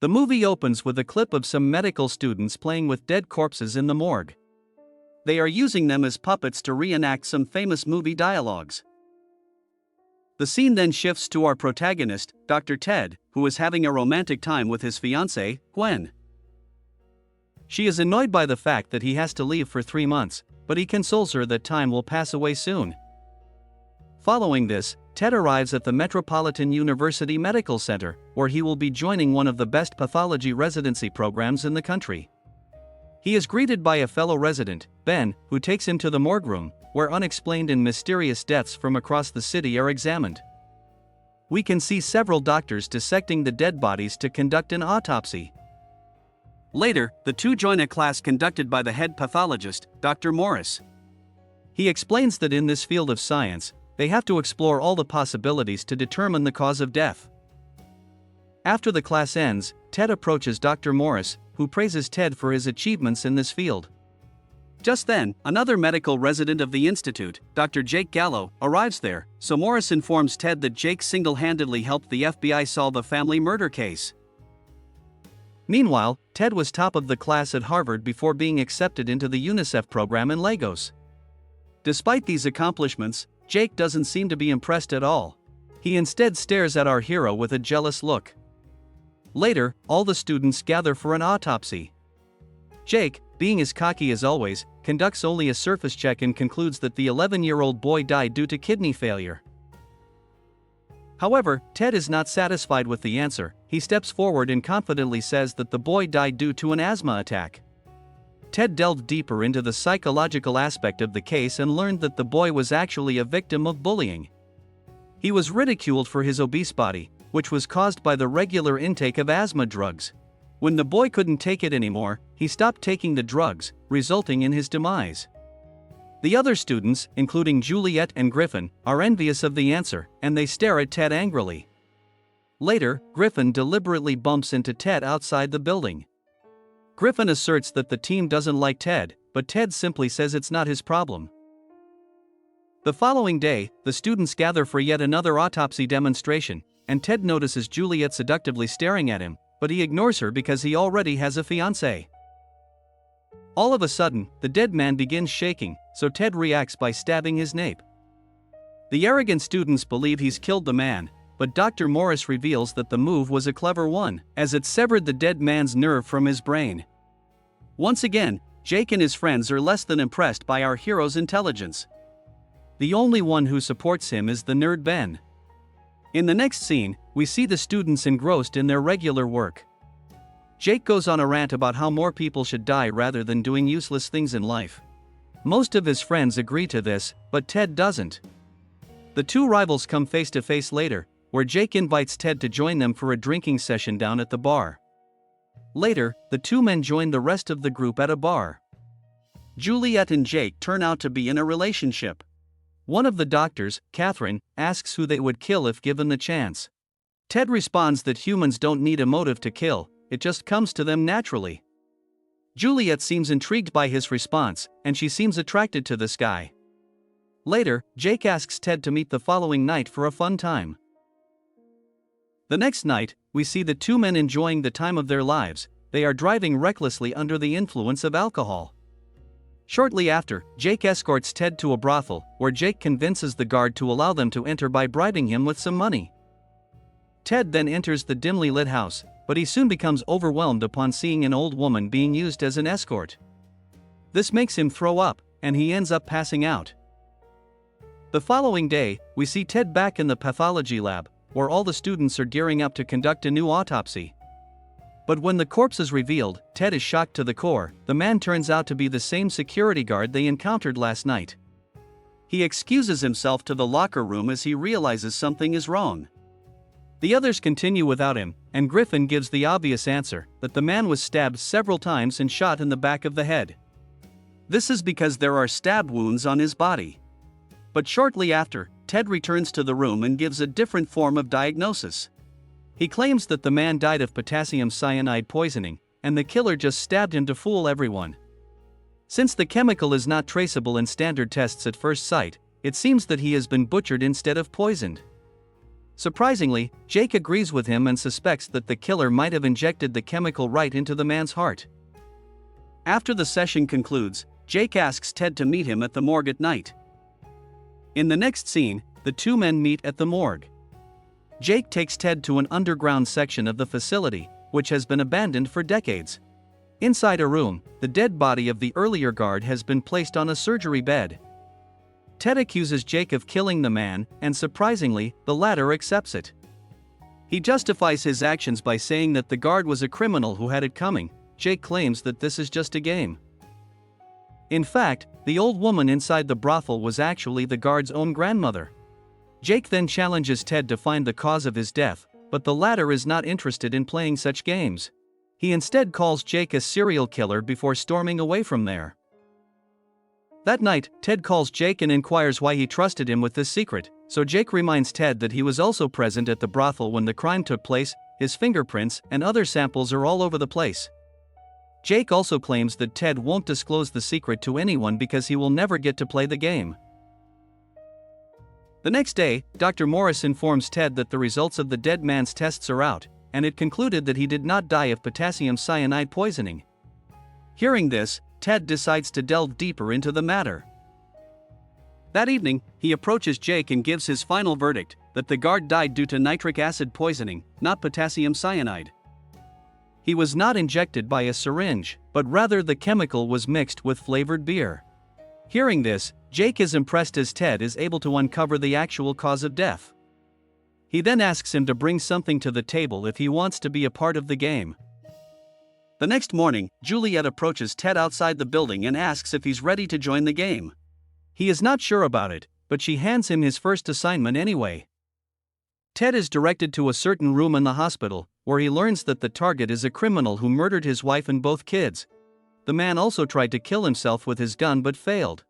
The movie opens with a clip of some medical students playing with dead corpses in the morgue. They are using them as puppets to reenact some famous movie dialogues. The scene then shifts to our protagonist, Dr. Ted, who is having a romantic time with his fiancée, Gwen. She is annoyed by the fact that he has to leave for 3 months, but he consoles her that time will pass away soon. Following this, Ted arrives at the Metropolitan University Medical Center, where he will be joining one of the best pathology residency programs in the country. He is greeted by a fellow resident, Ben, who takes him to the morgue room, where unexplained and mysterious deaths from across the city are examined. We can see several doctors dissecting the dead bodies to conduct an autopsy. Later, the two join a class conducted by the head pathologist, Dr. Morris. He explains that in this field of science, they have to explore all the possibilities to determine the cause of death. After the class ends, Ted approaches Dr. Morris, who praises Ted for his achievements in this field. Just then, another medical resident of the institute, Dr. Jake Gallo, arrives there, so Morris informs Ted that Jake single-handedly helped the FBI solve a family murder case. Meanwhile, Ted was top of the class at Harvard before being accepted into the UNICEF program in Lagos. Despite these accomplishments, Jake doesn't seem to be impressed at all. He instead stares at our hero with a jealous look. Later, all the students gather for an autopsy. Jake, being as cocky as always, conducts only a surface check and concludes that the 11-year-old boy died due to kidney failure. However, Ted is not satisfied with the answer. He steps forward and confidently says that the boy died due to an asthma attack. Ted delved deeper into the psychological aspect of the case and learned that the boy was actually a victim of bullying. He was ridiculed for his obese body, which was caused by the regular intake of asthma drugs. When the boy couldn't take it anymore, he stopped taking the drugs, resulting in his demise. The other students, including Juliet and Griffin, are envious of the answer, and they stare at Ted angrily. Later, Griffin deliberately bumps into Ted outside the building. Griffin asserts that the team doesn't like Ted, but Ted simply says it's not his problem. The following day, the students gather for yet another autopsy demonstration, and Ted notices Juliet seductively staring at him, but he ignores her because he already has a fiancée. All of a sudden, the dead man begins shaking, so Ted reacts by stabbing his nape. The arrogant students believe he's killed the man, but Dr. Morris reveals that the move was a clever one, as it severed the dead man's nerve from his brain. Once again, Jake and his friends are less than impressed by our hero's intelligence. The only one who supports him is the nerd Ben. In the next scene, we see the students engrossed in their regular work. Jake goes on a rant about how more people should die rather than doing useless things in life. Most of his friends agree to this, but Ted doesn't. The two rivals come face to face later, where Jake invites Ted to join them for a drinking session down at the bar. Later, the two men join the rest of the group at a bar. Juliet and Jake turn out to be in a relationship. One of the doctors, Catherine, asks who they would kill if given the chance. Ted responds that humans don't need a motive to kill, it just comes to them naturally. Juliet seems intrigued by his response, and she seems attracted to this guy. Later, Jake asks Ted to meet the following night for a fun time. The next night, we see the two men enjoying the time of their lives. They are driving recklessly under the influence of alcohol. Shortly after, Jake escorts Ted to a brothel, where Jake convinces the guard to allow them to enter by bribing him with some money. Ted then enters the dimly lit house, but he soon becomes overwhelmed upon seeing an old woman being used as an escort. This makes him throw up, and he ends up passing out. The following day, we see Ted back in the pathology lab, where all the students are gearing up to conduct a new autopsy. But when the corpse is revealed, Ted is shocked to the core. The man turns out to be the same security guard they encountered last night. He excuses himself to the locker room as he realizes something is wrong. The others continue without him, and Griffin gives the obvious answer, that the man was stabbed several times and shot in the back of the head. This is because there are stab wounds on his body. But shortly after, Ted returns to the room and gives a different form of diagnosis. He claims that the man died of potassium cyanide poisoning, and the killer just stabbed him to fool everyone. Since the chemical is not traceable in standard tests at first sight, it seems that he has been butchered instead of poisoned. Surprisingly, Jake agrees with him and suspects that the killer might have injected the chemical right into the man's heart. After the session concludes, Jake asks Ted to meet him at the morgue at night. In the next scene, the two men meet at the morgue. Jake takes Ted to an underground section of the facility, which has been abandoned for decades. Inside a room, the dead body of the earlier guard has been placed on a surgery bed. Ted accuses Jake of killing the man, and surprisingly, the latter accepts it. He justifies his actions by saying that the guard was a criminal who had it coming. Jake claims that this is just a game. In fact, the old woman inside the brothel was actually the guard's own grandmother. Jake then challenges Ted to find the cause of his death, but the latter is not interested in playing such games. He instead calls Jake a serial killer before storming away from there. That night, Ted calls Jake and inquires why he trusted him with this secret, so Jake reminds Ted that he was also present at the brothel when the crime took place. His fingerprints and other samples are all over the place. Jake also claims that Ted won't disclose the secret to anyone because he will never get to play the game. The next day, Dr. Morris informs Ted that the results of the dead man's tests are out, and it concluded that he did not die of potassium cyanide poisoning. Hearing this, Ted decides to delve deeper into the matter. That evening, he approaches Jake and gives his final verdict, that the guard died due to nitric acid poisoning, not potassium cyanide. He was not injected by a syringe, but rather the chemical was mixed with flavored beer. Hearing this, Jake is impressed as Ted is able to uncover the actual cause of death. He then asks him to bring something to the table if he wants to be a part of the game. The next morning, Juliet approaches Ted outside the building and asks if he's ready to join the game. He is not sure about it, but she hands him his first assignment anyway. Ted is directed to a certain room in the hospital, where he learns that the target is a criminal who murdered his wife and both kids. The man also tried to kill himself with his gun but failed.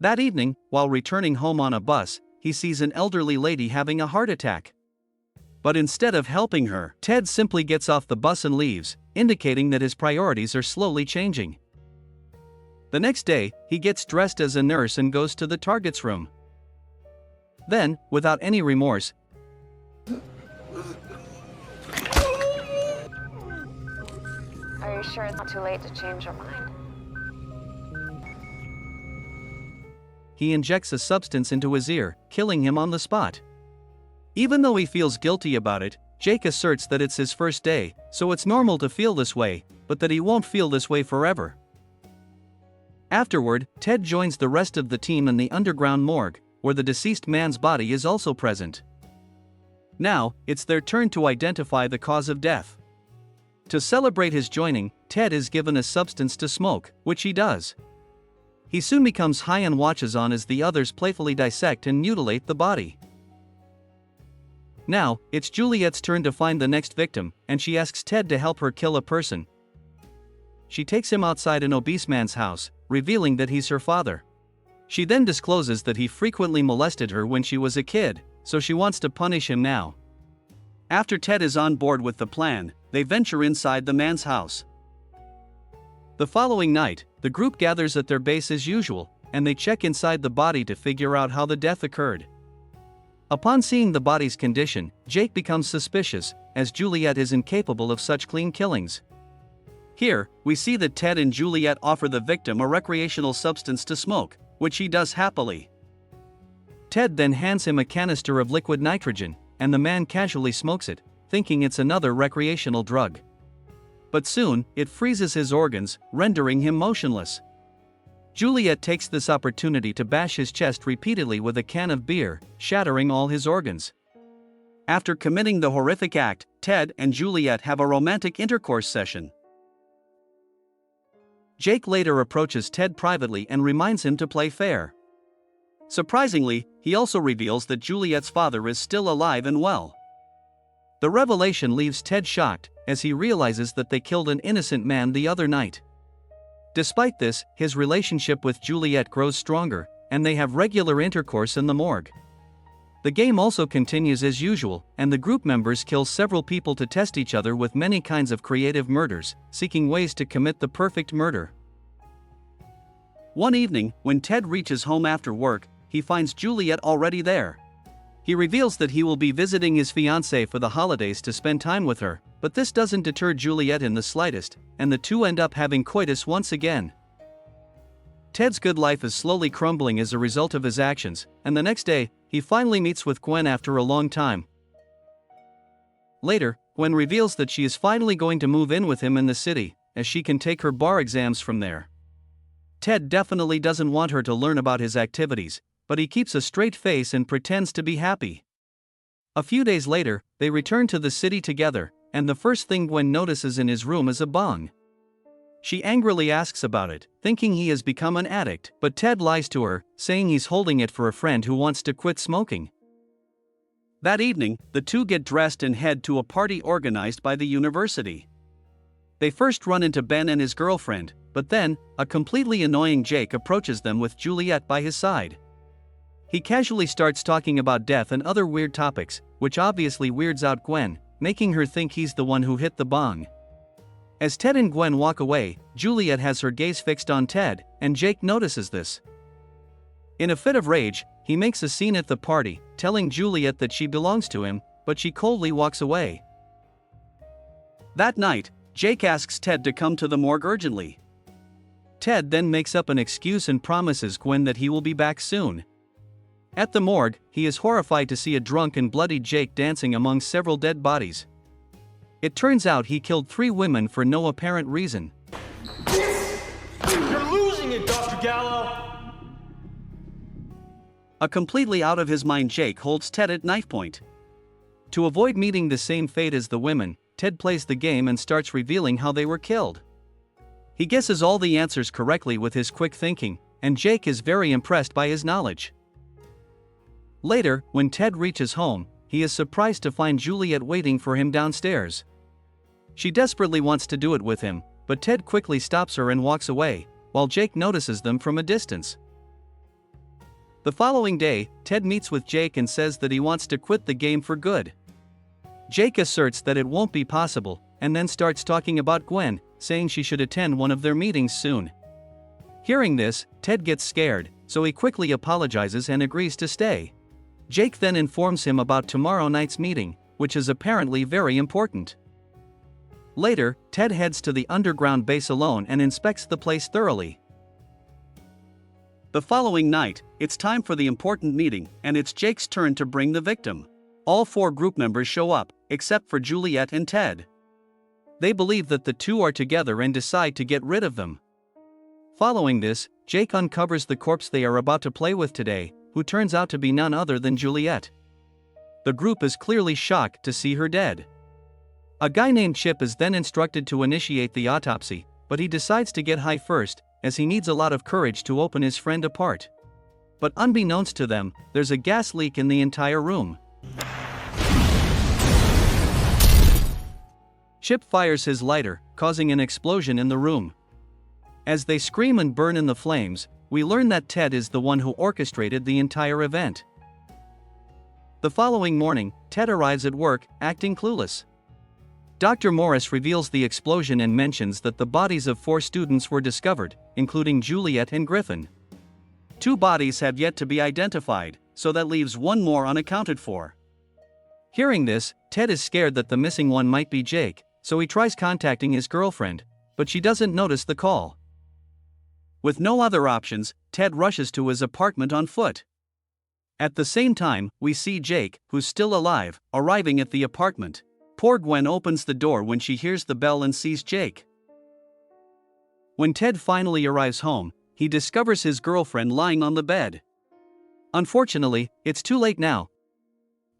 That evening, while returning home on a bus, he sees an elderly lady having a heart attack. But instead of helping her, Ted simply gets off the bus and leaves, indicating that his priorities are slowly changing. The next day, he gets dressed as a nurse and goes to the target's room. Then, without any remorse, Are you sure it's not too late to change your mind? he injects a substance into his ear, killing him on the spot. Even though he feels guilty about it, Jake asserts that it's his first day, so it's normal to feel this way, but that he won't feel this way forever. Afterward, Ted joins the rest of the team in the underground morgue, where the deceased man's body is also present. Now, it's their turn to identify the cause of death. To celebrate his joining, Ted is given a substance to smoke, which he does. He soon becomes high and watches on as the others playfully dissect and mutilate the body. Now, it's Juliet's turn to find the next victim, and she asks Ted to help her kill a person. She takes him outside an obese man's house, revealing that he's her father. She then discloses that he frequently molested her when she was a kid, so she wants to punish him now. After Ted is on board with the plan, they venture inside the man's house. The following night, the group gathers at their base as usual, and they check inside the body to figure out how the death occurred. Upon seeing the body's condition, Jake becomes suspicious, as Juliet is incapable of such clean killings. Here, we see that Ted and Juliet offer the victim a recreational substance to smoke, which he does happily. Ted then hands him a canister of liquid nitrogen, and the man casually smokes it, thinking it's another recreational drug. But soon, it freezes his organs, rendering him motionless. Juliet takes this opportunity to bash his chest repeatedly with a can of beer, shattering all his organs. After committing the horrific act, Ted and Juliet have a romantic intercourse session. Jake later approaches Ted privately and reminds him to play fair. Surprisingly, he also reveals that Juliet's father is still alive and well. The revelation leaves Ted shocked, as he realizes that they killed an innocent man the other night. Despite this, his relationship with Juliet grows stronger, and they have regular intercourse in the morgue. The game also continues as usual, and the group members kill several people to test each other with many kinds of creative murders, seeking ways to commit the perfect murder. One evening, when Ted reaches home after work, he finds Juliet already there. He reveals that he will be visiting his fiancée for the holidays to spend time with her, but this doesn't deter Juliet in the slightest, and the two end up having coitus once again. Ted's good life is slowly crumbling as a result of his actions, and the next day, he finally meets with Gwen after a long time. Later, Gwen reveals that she is finally going to move in with him in the city, as she can take her bar exams from there. Ted definitely doesn't want her to learn about his activities, but he keeps a straight face and pretends to be happy. A few days later, they return to the city together, and the first thing Gwen notices in his room is a bong. She angrily asks about it, thinking he has become an addict, but Ted lies to her, saying he's holding it for a friend who wants to quit smoking. That evening, the two get dressed and head to a party organized by the university. They first run into Ben and his girlfriend, but then, a completely annoying Jake approaches them with Juliet by his side. He casually starts talking about death and other weird topics, which obviously weirds out Gwen, making her think he's the one who hit the bong. As Ted and Gwen walk away, Juliet has her gaze fixed on Ted, and Jake notices this. In a fit of rage, he makes a scene at the party, telling Juliet that she belongs to him, but she coldly walks away. That night, Jake asks Ted to come to the morgue urgently. Ted then makes up an excuse and promises Gwen that he will be back soon. At the morgue, he is horrified to see a drunk and bloody Jake dancing among several dead bodies. It turns out he killed 3 women for no apparent reason. You're losing it, Dr. Gallo! A completely out of his mind Jake holds Ted at knife point. To avoid meeting the same fate as the women, Ted plays the game and starts revealing how they were killed. He guesses all the answers correctly with his quick thinking, and Jake is very impressed by his knowledge. Later, when Ted reaches home, he is surprised to find Juliet waiting for him downstairs. She desperately wants to do it with him, but Ted quickly stops her and walks away, while Jake notices them from a distance. The following day, Ted meets with Jake and says that he wants to quit the game for good. Jake asserts that it won't be possible, and then starts talking about Gwen, saying she should attend one of their meetings soon. Hearing this, Ted gets scared, so he quickly apologizes and agrees to stay. Jake then informs him about tomorrow night's meeting, which is apparently very important. Later, Ted heads to the underground base alone and inspects the place thoroughly. The following night, it's time for the important meeting, and it's Jake's turn to bring the victim. All 4 group members show up, except for Juliet and Ted. They believe that the two are together and decide to get rid of them. Following this, Jake uncovers the corpse they are about to play with today, who turns out to be none other than Juliet. The group is clearly shocked to see her dead. A guy named Chip is then instructed to initiate the autopsy, but he decides to get high first, as he needs a lot of courage to open his friend apart. But unbeknownst to them, there's a gas leak in the entire room. Chip fires his lighter, causing an explosion in the room. As they scream and burn in the flames, we learn that Ted is the one who orchestrated the entire event. The following morning, Ted arrives at work, acting clueless. Dr. Morris reveals the explosion and mentions that the bodies of 4 students were discovered, including Juliet and Griffin. 2 bodies have yet to be identified, so that leaves 1 more unaccounted for. Hearing this, Ted is scared that the missing one might be Jake, so he tries contacting his girlfriend, but she doesn't notice the call. With no other options, Ted rushes to his apartment on foot. At the same time, we see Jake, who's still alive, arriving at the apartment. Poor Gwen opens the door when she hears the bell and sees Jake. When Ted finally arrives home, he discovers his girlfriend lying on the bed. Unfortunately, it's too late now.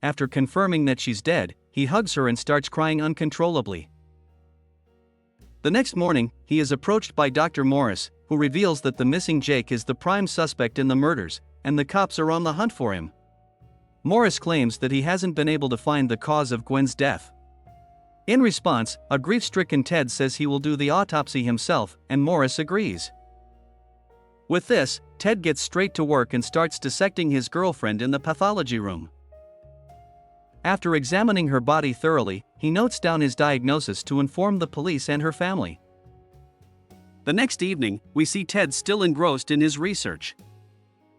After confirming that she's dead, he hugs her and starts crying uncontrollably. The next morning, he is approached by Dr. Morris, who reveals that the missing Jake is the prime suspect in the murders, and the cops are on the hunt for him. Morris claims that he hasn't been able to find the cause of Gwen's death. In response, a grief-stricken Ted says he will do the autopsy himself, and Morris agrees. With this, Ted gets straight to work and starts dissecting his girlfriend in the pathology room. After examining her body thoroughly, he notes down his diagnosis to inform the police and her family. The next evening, we see Ted still engrossed in his research.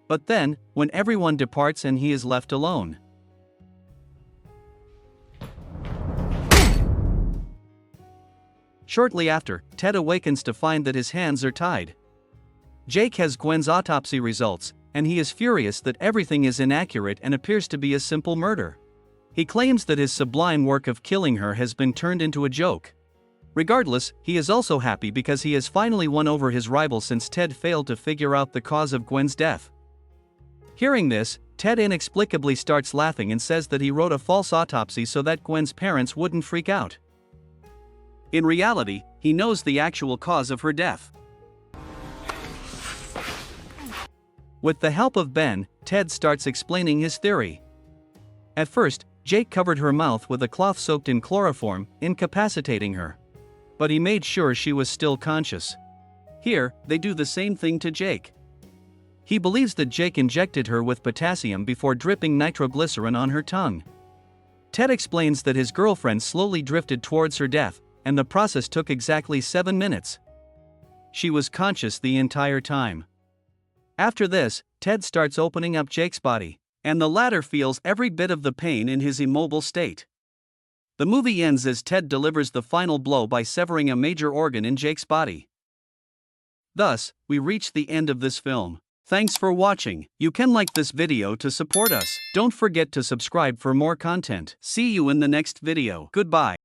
But then, when everyone departs and he is left alone, Shortly after, Ted awakens to find that his hands are tied. Jake has Gwen's autopsy results, and he is furious that everything is inaccurate and appears to be a simple murder. He claims that his sublime work of killing her has been turned into a joke. Regardless, he is also happy because he has finally won over his rival since Ted failed to figure out the cause of Gwen's death. Hearing this, Ted inexplicably starts laughing and says that he wrote a false autopsy so that Gwen's parents wouldn't freak out. In reality, he knows the actual cause of her death. With the help of Ben, Ted starts explaining his theory. At first, Jake covered her mouth with a cloth soaked in chloroform, incapacitating her. But he made sure she was still conscious. Here, they do the same thing to Jake. He believes that Jake injected her with potassium before dripping nitroglycerin on her tongue. Ted explains that his girlfriend slowly drifted towards her death, and the process took exactly 7 minutes. She was conscious the entire time. After this, Ted starts opening up Jake's body, and the latter feels every bit of the pain in his immobile state. The movie ends as Ted delivers the final blow by severing a major organ in Jake's body. Thus, we reach the end of this film. Thanks for watching. You can like this video to support us. Don't forget to subscribe for more content. See you in the next video. Goodbye.